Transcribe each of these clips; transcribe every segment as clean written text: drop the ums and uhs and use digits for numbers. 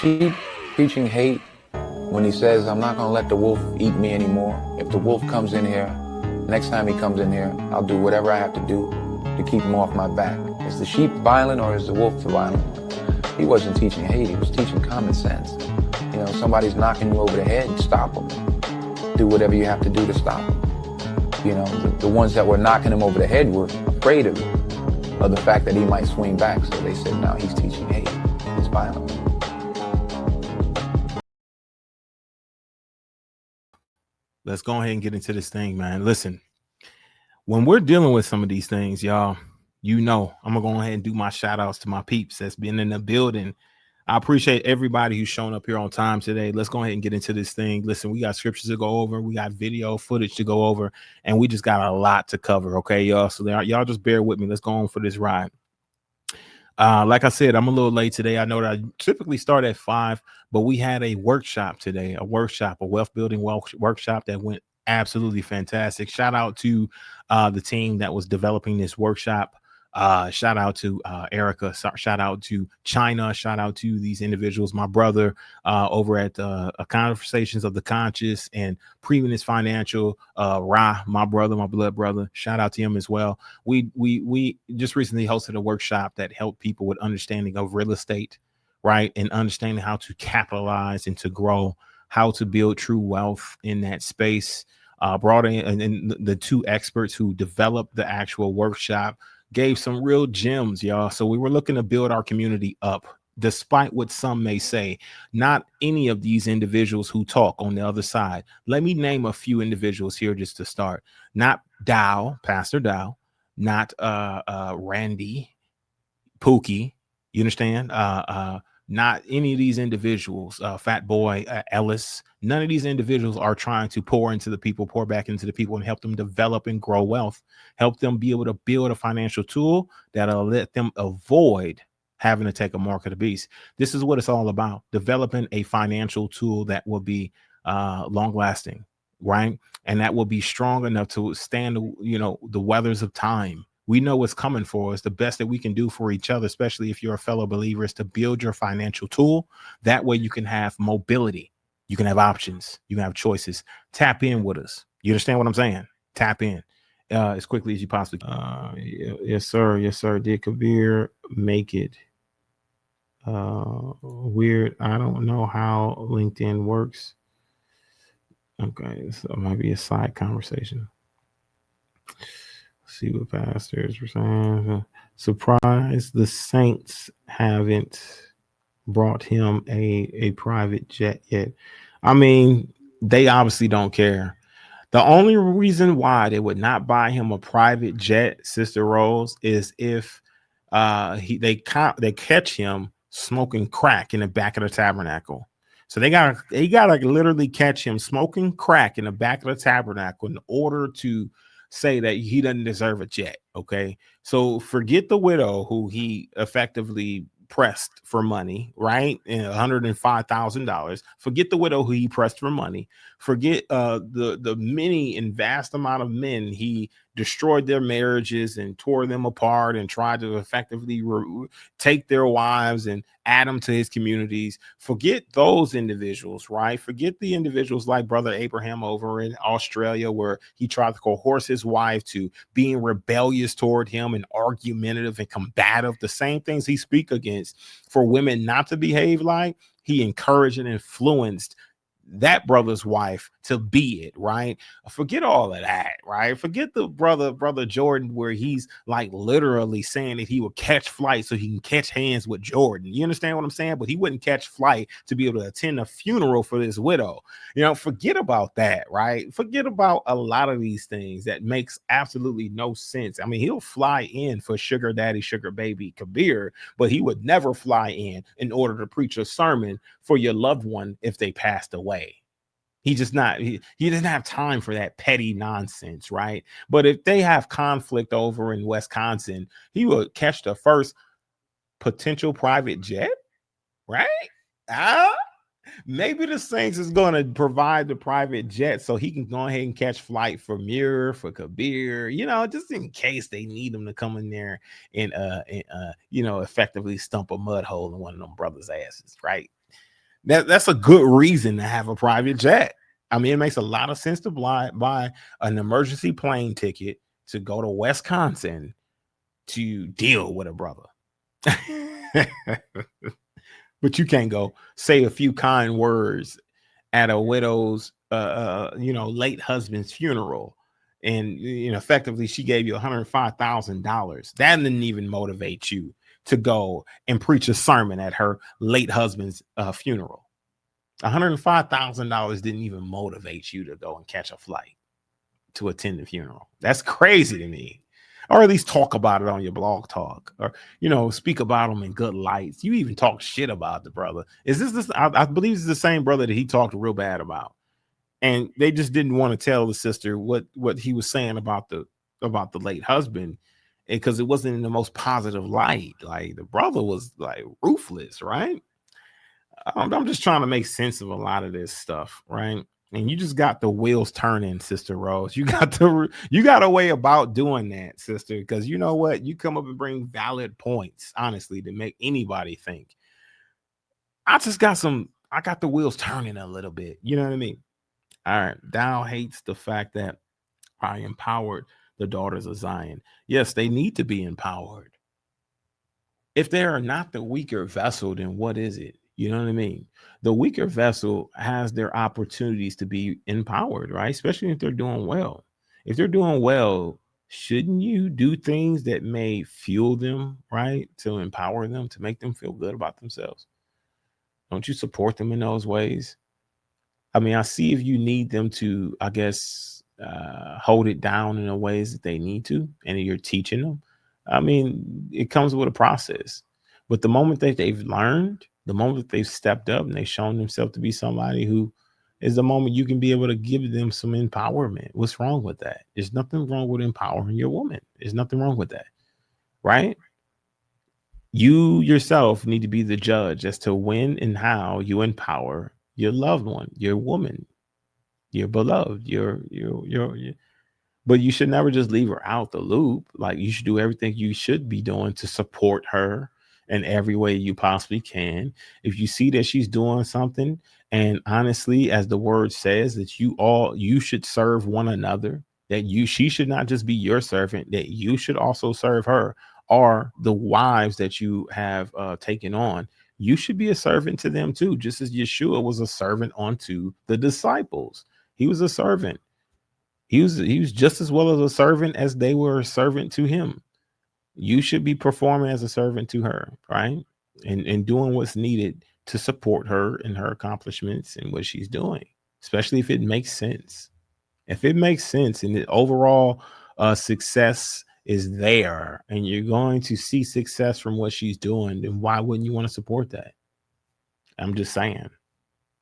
he preaching hate when he says, I'm not going to let the wolf eat me anymore? If the wolf comes in here, next time he comes in here, I'll do whatever I have to do to keep him off my back. Is the sheep violent or is the wolf violent? He wasn't teaching hate. He was teaching common sense. You know, somebody's knocking you over the head, stop them. Do whatever you have to do to stop them. You know, the ones that were knocking him over the head were afraid of the fact that he might swing back. So they said, no, he's teaching hate. It's violent. Let's go ahead and get into this thing, man. Listen, when we're dealing with some of these things, y'all, you know, I'm going to go ahead and do my shout outs to my peeps that's been in the building. I appreciate everybody who's shown up here on time today. Let's go ahead and get into this thing. Listen, we got scriptures to go over. We got video footage to go over, and we just got a lot to cover. Okay, y'all. So y'all just bear with me. Let's go on for this ride. Like I said, I'm a little late today. I know that I typically start at 5, but we had a workshop today, a wealth building workshop that went absolutely fantastic. Shout out to the team that was developing this workshop. Shout out to Erica. Shout out to China. Shout out to these individuals. My brother over at Conversations of the Conscious and Previous Financial. Ra, my brother, my blood brother. Shout out to him as well. We just recently hosted a workshop that helped people with understanding of real estate, right, and understanding how to capitalize and to grow, how to build true wealth in that space. Brought in and the two experts who developed the actual workshop. Gave some real gems, y'all. So we were looking to build our community up, despite what some may say. Not any of these individuals who talk on the other side. Let me name a few individuals here just to start. Not Dowell, Pastor Dowell, not Randy, Pookie. You understand? Not any of these individuals, Fat Boy, Ellis. None of these individuals are trying to pour back into the people and help them develop and grow wealth, help them be able to build a financial tool that'll let them avoid having to take a mark of the beast. This is what it's all about, developing a financial tool that will be long lasting, right? And that will be strong enough to stand, the weathers of time. We know what's coming for us. The best that we can do for each other, especially if you're a fellow believer, is to build your financial tool. That way you can have mobility. You can have options. You can have choices. Tap in with us. You understand what I'm saying? Tap in as quickly as you possibly can. Yes, sir. Yes, sir. Did Kabir make it weird? I don't know how LinkedIn works. Okay, so it might be a side conversation. See what pastors were saying. Surprise, the Saints haven't brought him a private jet yet. I mean, they obviously don't care. The only reason why they would not buy him a private jet, Sister Rose, is if they catch him smoking crack in the back of the tabernacle. So they gotta literally catch him smoking crack in the back of the tabernacle in order to say that he doesn't deserve a jet. Okay, so forget the widow who he effectively pressed for money, right? $105,000. Forget the widow who he pressed for money. Forget the many and vast amount of men he destroyed their marriages and tore them apart and tried to effectively take their wives and add them to his communities. Forget those individuals, right? Forget the individuals like Brother Abraham over in Australia, where he tried to coerce his wife to being rebellious toward him and argumentative and combative. The same things he speak against for women not to behave like, he encouraged and influenced that brother's wife to be it, right? Forget all of that, right? Forget the brother Jordan, where he's like literally saying that he would catch flight so he can catch hands with Jordan. You understand what I'm saying? But he wouldn't catch flight to be able to attend a funeral for this widow. Forget about that, right? Forget about a lot of these things that makes absolutely no sense. I mean, he'll fly in for sugar daddy, sugar baby Kabir, but he would never fly in order to preach a sermon for your loved one if they passed away. He doesn't have time for that petty nonsense, right? But if they have conflict over in Wisconsin, he will catch the first potential private jet, right? Maybe the Saints is going to provide the private jet so he can go ahead and catch flight for Muir, for Kabir, just in case they need him to come in there and effectively stump a mud hole in one of them brothers' asses, right? That's a good reason to have a private jet. I mean, it makes a lot of sense to buy an emergency plane ticket to go to Wisconsin to deal with a brother. But you can't go say a few kind words at a widow's late husband's funeral, and effectively she gave you $105,000. That didn't even motivate you to go and preach a sermon at her late husband's funeral. $105,000 didn't even motivate you to go and catch a flight to attend the funeral. That's crazy to me. Or at least talk about it on your blog talk, or speak about them in good lights. You even talk shit about the brother. Is this I believe it's the same brother that he talked real bad about, and they just didn't want to tell the sister what he was saying about the late husband, because it wasn't in the most positive light. Like, the brother was like ruthless, right? I'm just trying to make sense of a lot of this stuff, right? And you just got the wheels turning, Sister Rose. You got a way about doing that, sister, because you know what? You come up and bring valid points, honestly, to make anybody think. I got the wheels turning a little bit. You know what I mean? All right. Dowell hates the fact that I empowered the daughters of Zion. Yes, they need to be empowered. If they are not the weaker vessel, then what is it? You know what I mean? The weaker vessel has their opportunities to be empowered, right? Especially if they're doing well. If they're doing well, shouldn't you do things that may fuel them, right? To empower them, to make them feel good about themselves? Don't you support them in those ways? I mean, I see if you need them to, I guess, hold it down in the ways that they need to, and you're teaching them. I mean, it comes with a process. But the moment that they've learned, the moment that they've stepped up and they've shown themselves to be somebody who is the moment you can be able to give them some empowerment. What's wrong with that? There's nothing wrong with empowering your woman. There's nothing wrong with that, right? You yourself need to be the judge as to when and how you empower your loved one, your woman, your beloved, your but you should never just leave her out the loop. Like, you should do everything you should be doing to support her in every way you possibly can. If you see that she's doing something, and honestly, as the word says, that you should serve one another, that she should not just be your servant, that you should also serve her, or the wives that you have taken on. You should be a servant to them too, just as Yeshua was a servant unto the disciples. He was a servant. He was just as well as a servant as they were a servant to him. You should be performing as a servant to her, right? And doing what's needed to support her in her accomplishments and what she's doing, especially if it makes sense. If it makes sense and the overall success is there, and you're going to see success from what she's doing, then why wouldn't you want to support that? I'm just saying.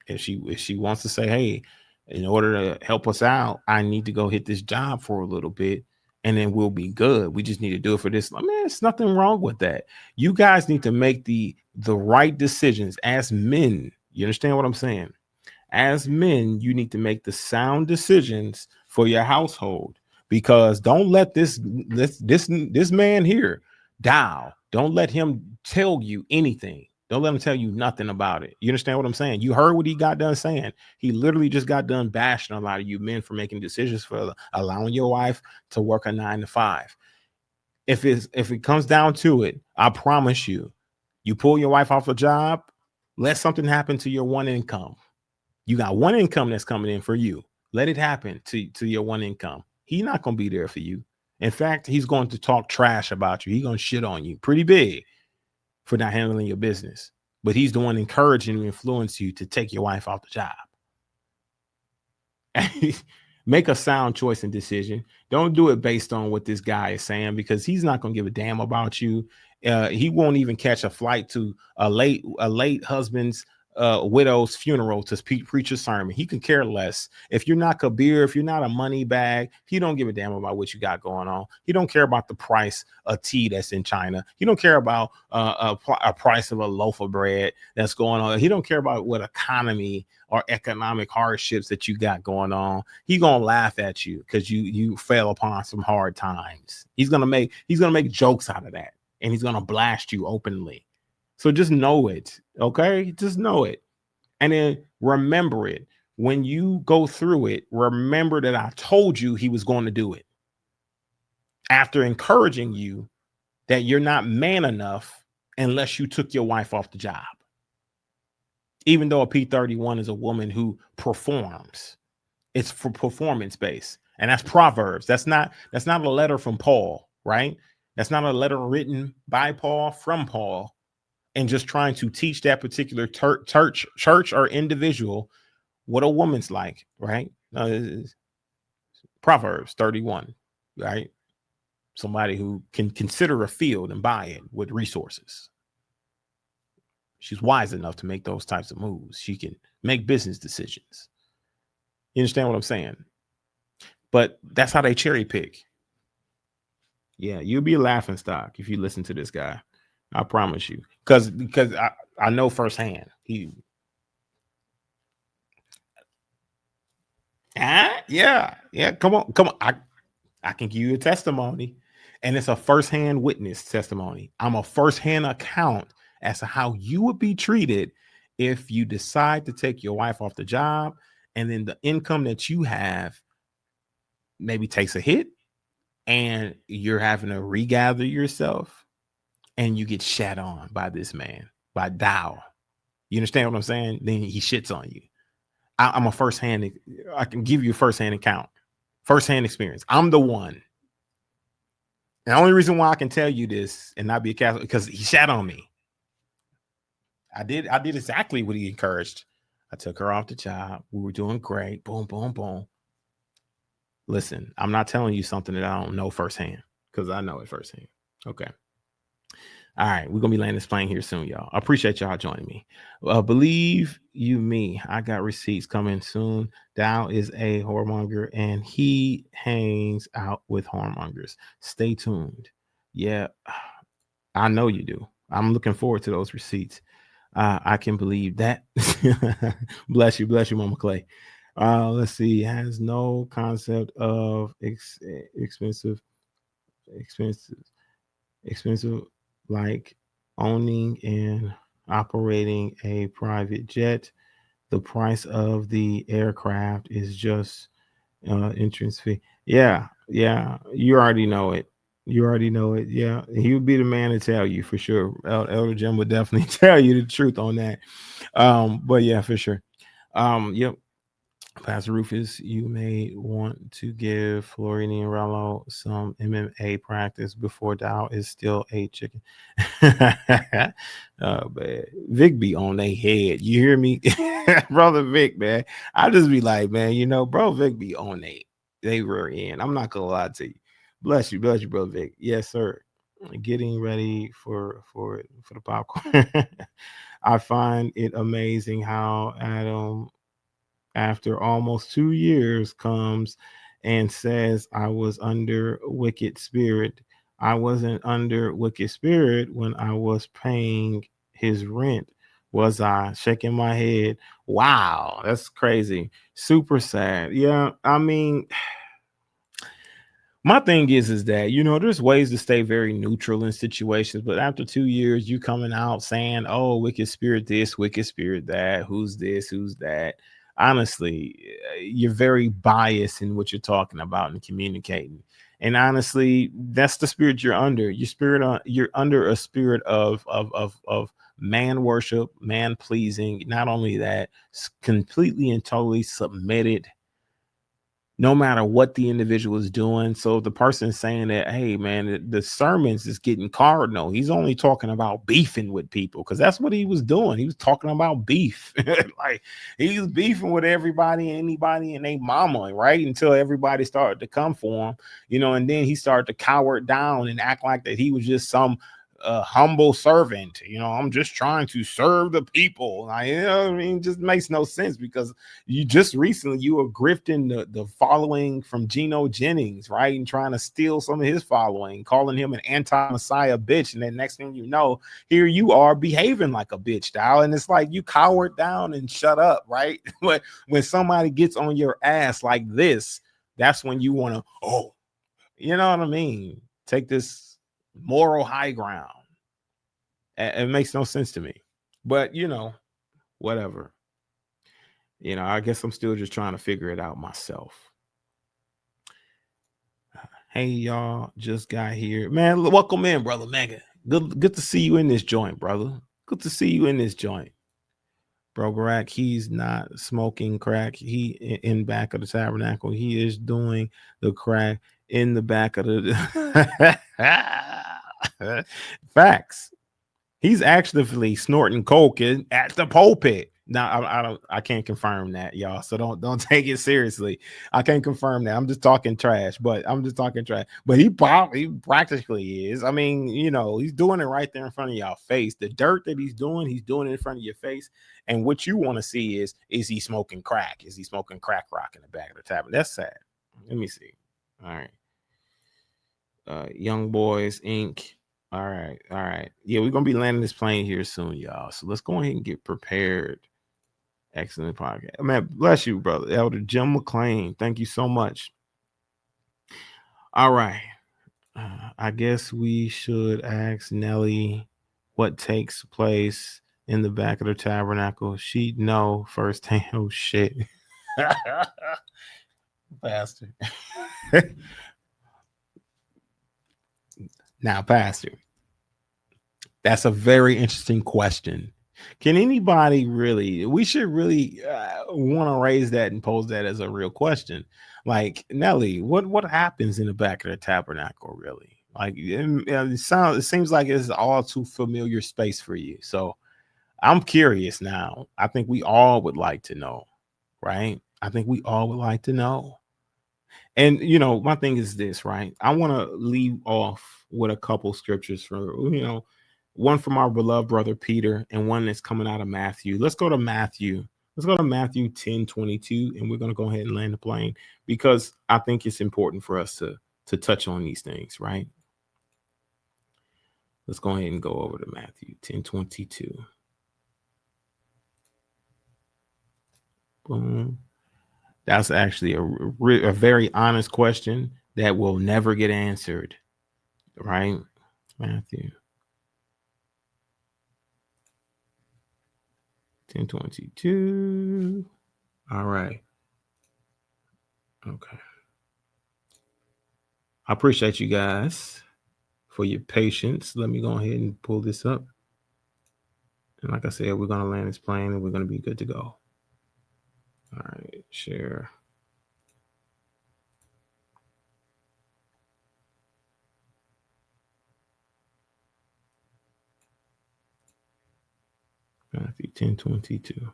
If she wants to say, hey, in order to help us out, I need to go hit this job for a little bit, and then we'll be good. We just need to do it for this. I mean, there's nothing wrong with that. You guys need to make the right decisions as men. You understand what I'm saying? As men, you need to make the sound decisions for your household, because don't let this man here, Dowell, don't let him tell you anything. Don't let him tell you nothing about it. You understand what I'm saying? You heard what he got done saying. He literally just got done bashing a lot of you men for making decisions for allowing your wife to work a 9 to 5. If it comes down to it, I promise you, you pull your wife off a job, let something happen to your one income. You got one income that's coming in for you. Let it happen to your one income. He's not going to be there for you. In fact, he's going to talk trash about you. He's going to shit on you pretty big for not handling your business. But he's the one encouraging and influence you to take your wife off the job. Make a sound choice and decision. Don't do it based on what this guy is saying, because he's not going to give a damn about you. He won't even catch a flight to a late husband's widow's funeral to preach a sermon. He can care less. If you're not Kabir, if you're not a money bag, he don't give a damn about what you got going on. He don't care about the price of tea that's in China. He don't care about a price of a loaf of bread that's going on. He don't care about what economy or economic hardships that you got going on. He's gonna laugh at you because you fell upon some hard times. He's gonna make jokes out of that, and he's gonna blast you openly. So just know it, okay? Just know it. And then remember it. When you go through it, remember that I told you he was going to do it. After encouraging you that you're not man enough unless you took your wife off the job. Even though a P31 is a woman who performs, it's for performance based. And that's Proverbs. That's not a letter from Paul, right? That's not a letter written by Paul from Paul and just trying to teach that particular church or individual what a woman's like, right? Proverbs 31, right? Somebody who can consider a field and buy it with resources. She's wise enough to make those types of moves. She can make business decisions. You understand what I'm saying? But that's how they cherry pick. Yeah, you'll be a laughing stock if you listen to this guy. I promise you. Because I know firsthand. Yeah. Come on. I can give you a testimony. And it's a firsthand witness testimony. I'm a firsthand account as to how you would be treated if you decide to take your wife off the job and then the income that you have maybe takes a hit and you're having to regather yourself and you get shat on by this man, by Dowell. You understand what I'm saying? Then he shits on you. I'm a firsthand. I can give you a firsthand account, firsthand experience. I'm the one. The only reason why I can tell you this and not be a Catholic because he shat on me. I did exactly what he encouraged. I took her off the job. We were doing great. Boom, boom, boom. Listen, I'm not telling you something that I don't know firsthand because I know it firsthand. Okay. All right. We're going to be landing this plane here soon, y'all. I appreciate y'all joining me. Believe you me, I got receipts coming soon. Dowell is a whoremonger and he hangs out with whoremongers. Stay tuned. Yeah, I know you do. I'm looking forward to those receipts. I can believe that. Bless you, Mama Clay. Let's see. Has no concept of expensive, like owning and operating a private jet. The price of the aircraft is just entrance fee. Yeah. You already know it. Yeah, he would be the man to tell you for sure. Elder Jim would definitely tell you the truth on that. But yeah, for sure. Yep. Pastor Rufus, you may want to give Florian and Rello some MMA practice before Dow is still a chicken. But Vic be on their head. You hear me? Brother Vic, man. I just be like, man, bro, Vic be on they rear end. I'm not gonna lie to you. Bless you, brother Vic. Yes, sir. Getting ready for the popcorn. I find it amazing how Adam, after almost 2 years, comes and says, I was under wicked spirit. I wasn't under wicked spirit when I was paying his rent. Was I? Shaking my head. Wow, that's crazy. Super sad. Yeah, I mean, my thing is that, there's ways to stay very neutral in situations, but after 2 years, you coming out saying, oh, wicked spirit this, wicked spirit that, who's this, who's that. Honestly, you're very biased in what you're talking about and communicating. And honestly, that's the spirit you're under. You're under a spirit of man worship, man pleasing. Not only that, completely and totally submitted no matter what the individual is doing. So if the person is saying that, hey, man, the sermons is getting cardinal, he's only talking about beefing with people because that's what he was doing. He was talking about beef. Like he was beefing with everybody and anybody and their mama, right? Until everybody started to come for him, and then he started to cower down and act like that he was just some humble servant. I'm just trying to serve the people. Just makes no sense because you just recently you were grifting the following from Geno Jennings, right? And trying to steal some of his following, calling him an anti-Messiah bitch. And then next thing you know, here you are behaving like a bitch, Dowell. And it's like you cowered down and shut up, right? But when somebody gets on your ass like this, that's when you want to, you know what I mean? Take this moral high ground. It makes no sense to me, but whatever. I guess I'm still just trying to figure it out myself. Hey, y'all, just got here. Man, welcome in, brother Mega. Good to see you in this joint, brother. Good to see you in this joint. Bro, Barack, he's not smoking crack. He in back of the tabernacle. He is doing the crack in the back of the facts. He's actively snorting coke at the pulpit. Now I can't confirm that, y'all. So don't take it seriously. I can't confirm that. I'm just talking trash, but he practically is. I mean, he's doing it right there in front of y'all face. The dirt that he's doing it in front of your face. And what you want to see is he smoking crack? Is he smoking crack rock in the back of the tavern? That's sad. Let me see. All right. Young Boys Inc. All right. Yeah, we're gonna be landing this plane here soon, y'all. So let's go ahead and get prepared. Excellent podcast. Man, bless you, brother. Elder Jim McLean. Thank you so much. All right. I guess we should ask Nelly what takes place in the back of the tabernacle. She'd know firsthand. Oh shit. Pastor. Now, Pastor, that's a very interesting question. Can anybody we should really want to raise that and pose that as a real question. Like, Nelly, what happens in the back of the tabernacle, really? Like, it seems like it's all too familiar space for you. So I'm curious now. I think we all would like to know, right? I think we all would like to know. And, my thing is this, right? I want to leave off with a couple scriptures for, one from our beloved brother Peter and one that's coming out of Matthew. Let's go to Matthew. Let's go to Matthew 10:22, and we're going to go ahead and land the plane because I think it's important for us to touch on these things, right? Let's go ahead and go over to Matthew 10:22. Boom. That's actually a very honest question that will never get answered, right? Matthew 10:22. All right. Okay. I appreciate you guys for your patience. Let me go ahead and pull this up. And like I said, we're going to land this plane and we're going to be good to go. All right. Share. Matthew 10:22.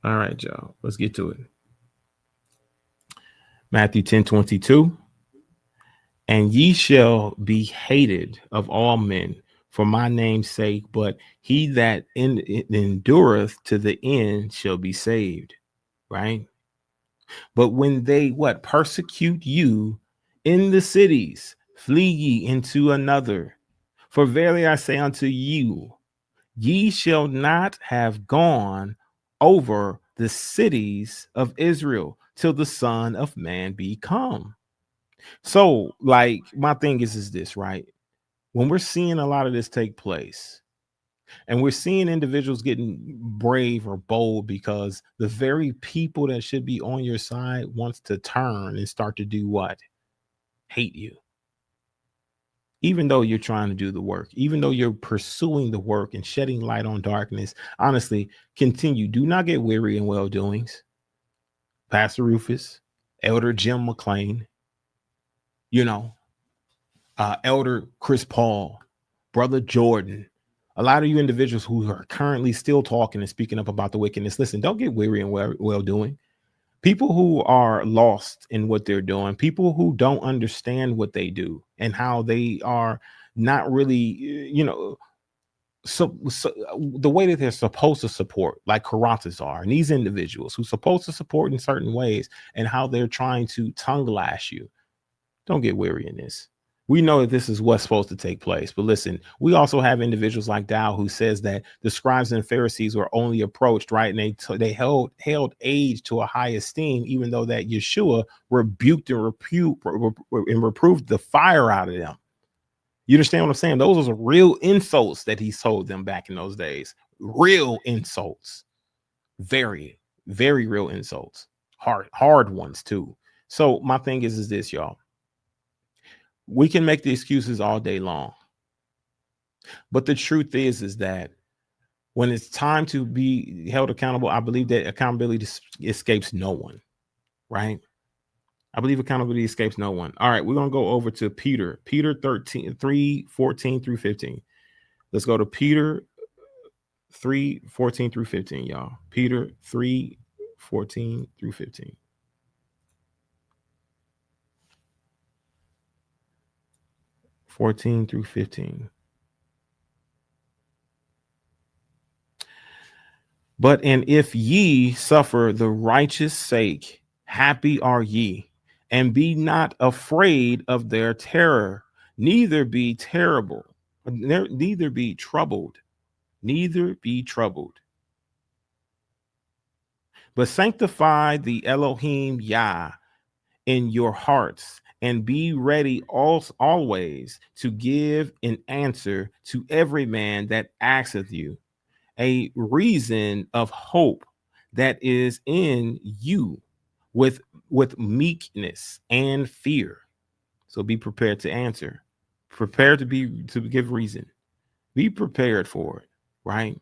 All right, y'all. Let's get to it. Matthew 10:22. And ye shall be hated of all men for my name's sake, but he that endureth to the end shall be saved. Right? But when they persecute you in the cities, flee ye into another. For verily I say unto you, ye shall not have gone over the cities of Israel till the Son of Man be come. So, like, my thing is this, right? When we're seeing a lot of this take place, and we're seeing individuals getting brave or bold because the very people that should be on your side wants to turn and start to do what? Hate you. Even though you're trying to do the work, even though you're pursuing the work and shedding light on darkness, honestly, continue. Do not get weary in well doings. Pastor Rufus, Elder Jim McLean, Elder Chris Paul, Brother Jordan, a lot of you individuals who are currently still talking and speaking up about the wickedness. Listen, don't get weary in well doing. People who are lost in what they're doing, people who don't understand what they do and how they are not really, so the way that they're supposed to support, like Karatas are, and these individuals who are supposed to support in certain ways and how they're trying to tongue lash you. Don't get weary in this. We know that this is what's supposed to take place. But listen, we also have individuals like Dowell who says that the scribes and Pharisees were only approached, right? And they held age to a high esteem, even though that Yeshua rebuked and reproved the fire out of them. You understand what I'm saying? Those are real insults that he told them back in those days. Real insults. Very, very real insults. Hard ones too. So my thing is this, y'all. We can make the excuses all day long. But the truth is that when it's time to be held accountable, I believe that accountability escapes no one, right? I believe accountability escapes no one. All right, we're going to go over to Peter 3:14 through 15. Let's go to Peter 3:14 through 15, y'all. Peter 3:14 through 15. 14 through 15. And if ye suffer the righteous sake, happy are ye, and be not afraid of their terror, neither be troubled, but sanctify the Elohim Yah in your hearts, and be ready always to give an answer to every man that asketh you a reason of hope that is in you with meekness and fear. So be prepared to answer, prepared to give reason, be prepared for it, right?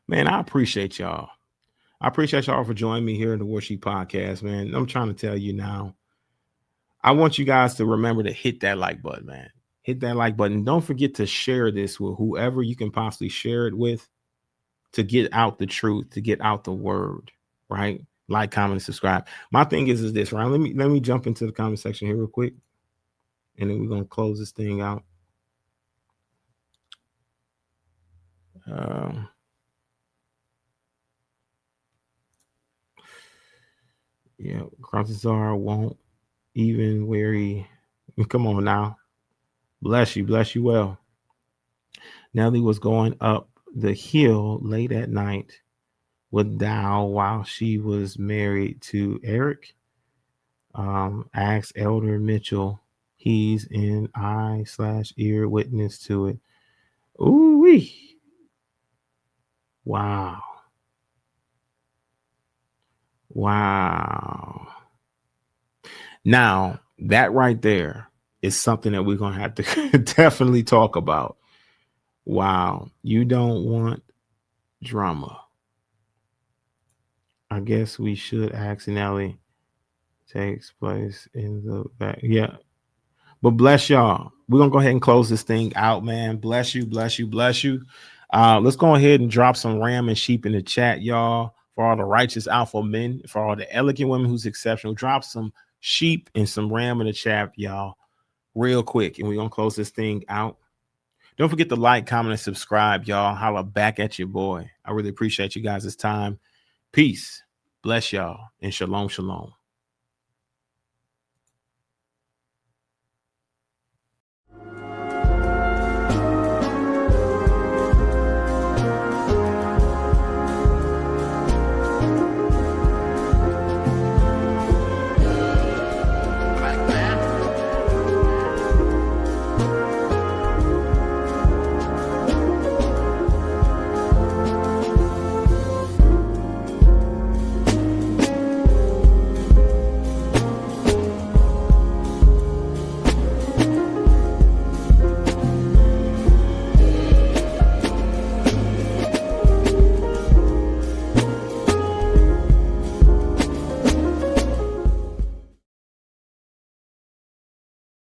Man, I appreciate y'all. I appreciate y'all for joining me here in the Warsheep Podcast, man. I'm trying to tell you now, I want you guys to remember to hit that like button, man. Hit that like button. Don't forget to share this with whoever you can possibly share it with, to get out the truth, to get out the word, right? Like, comment, and subscribe. My thing is this, right? Let me jump into the comment section here real quick, and then we're gonna close this thing out. Yeah, Krantazar won't even where he. Come on now, bless you well. Nellie was going up the hill late at night with Dowell while she was married to Eric. Asked Elder Mitchell. He's an eye/ear witness to it. Ooh wee. Wow. Now, that right there is something that we're going to have to definitely talk about. Wow. You don't want drama. I guess we should ask Nelly. Takes place in the back. Yeah. But bless y'all. We're going to go ahead and close this thing out, man. Bless you. Let's go ahead and drop some ram and sheep in the chat, y'all. For all the righteous alpha men, for all the elegant women who's exceptional, drop some sheep and some ram in the chat, y'all, real quick. And we're going to close this thing out. Don't forget to like, comment, and subscribe, y'all. Holla back at your boy. I really appreciate you guys' time. Peace. Bless y'all. And shalom, shalom.